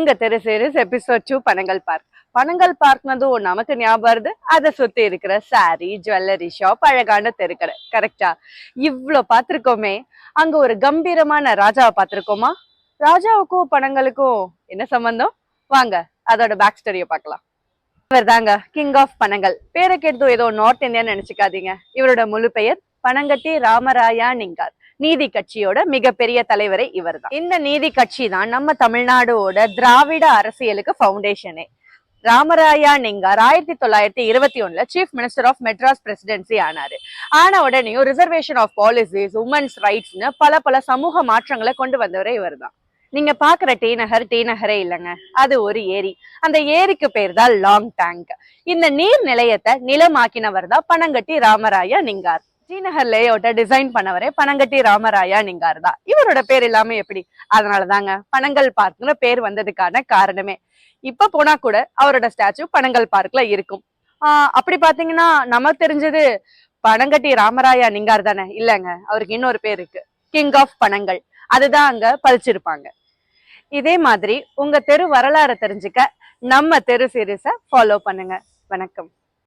உங்க தெரு series episode 2 Panagal park. Panagal பார்க்னதும் நமக்கு ஞாபகம் வருது அதை சுத்தி இருக்கிற சாரி, ஜுவல்லரி ஷாப், அழகான தெருக்கடை. கரெக்டா? இவ்ளோ பார்த்திருக்கோமே, அங்க ஒரு கம்பீரமான ராஜாவை பார்த்திருக்கோமா? ராஜாவுக்கும் பனங்களுக்கும் என்ன சம்பந்தம்? வாங்க அதோட பேக் ஸ்டோரியை பார்க்கலாம். இவர் தாங்க கிங் ஆஃப் பனங்கல். பேரை கேட்டதும் ஏதோ நார்த் இந்தியன் நினைச்சுக்காதீங்க. இவரோட முழு பெயர் பனங்கட்டி ராமராயா நிங்கார். நீதி கட்சியோட மிகப்பெரிய தலைவரே இவர் தான். இந்த நீதி கட்சி தான் நம்ம தமிழ்நாடோட திராவிட அரசியலுக்கு பவுண்டேஷனே. Ramarayaningar 1921 chief minister of Madras presidency ஆனாரு. ஆன உடனேயும் ரிசர்வேஷன் ஆஃப் பாலிசிஸ், உமன்ஸ் ரைட்ஸ்னு பல சமூக மாற்றங்களை கொண்டு வந்தவரே இவர் தான். நீங்க பாக்குற டி நகரே இல்லைங்க, அது ஒரு ஏரி. அந்த ஏரிக்கு பேர் தான் லாங் டேங்க். இந்த நீர் நிலையத்தை நிலமாக்கினவர் தான் பனங்கட்டி ராமராயா நிங்கார். டி நகர் லேஅவுட்டை டிசைன் பண்ணவரே பனங்கட்டி ராமராயா நிங்கார் தான். இவரோட பேர் இல்லாம எப்படி? அதனாலதாங்க பனங்கல் பார்க்னு பேர் வந்ததுக்கான காரணமே. இப்ப போனா கூட அவரோட ஸ்டாச்சு பனங்கல் பார்க்ல இருக்கும். அப்படி பாத்தீங்கன்னா நமக்கு தெரிஞ்சது பனங்கட்டி ராமராயா நிங்கார் தானே? இல்லங்க, அவருக்கு இன்னொரு பேர் இருக்கு, கிங் ஆஃப் பனங்கல். அதுதான் அங்க பழிச்சிருப்பாங்க. இதே மாதிரி உங்க தெரு வரலாறு தெரிஞ்சுக்க நம்ம தெரு சீரிஸை ஃபாலோ பண்ணுங்க. வணக்கம்.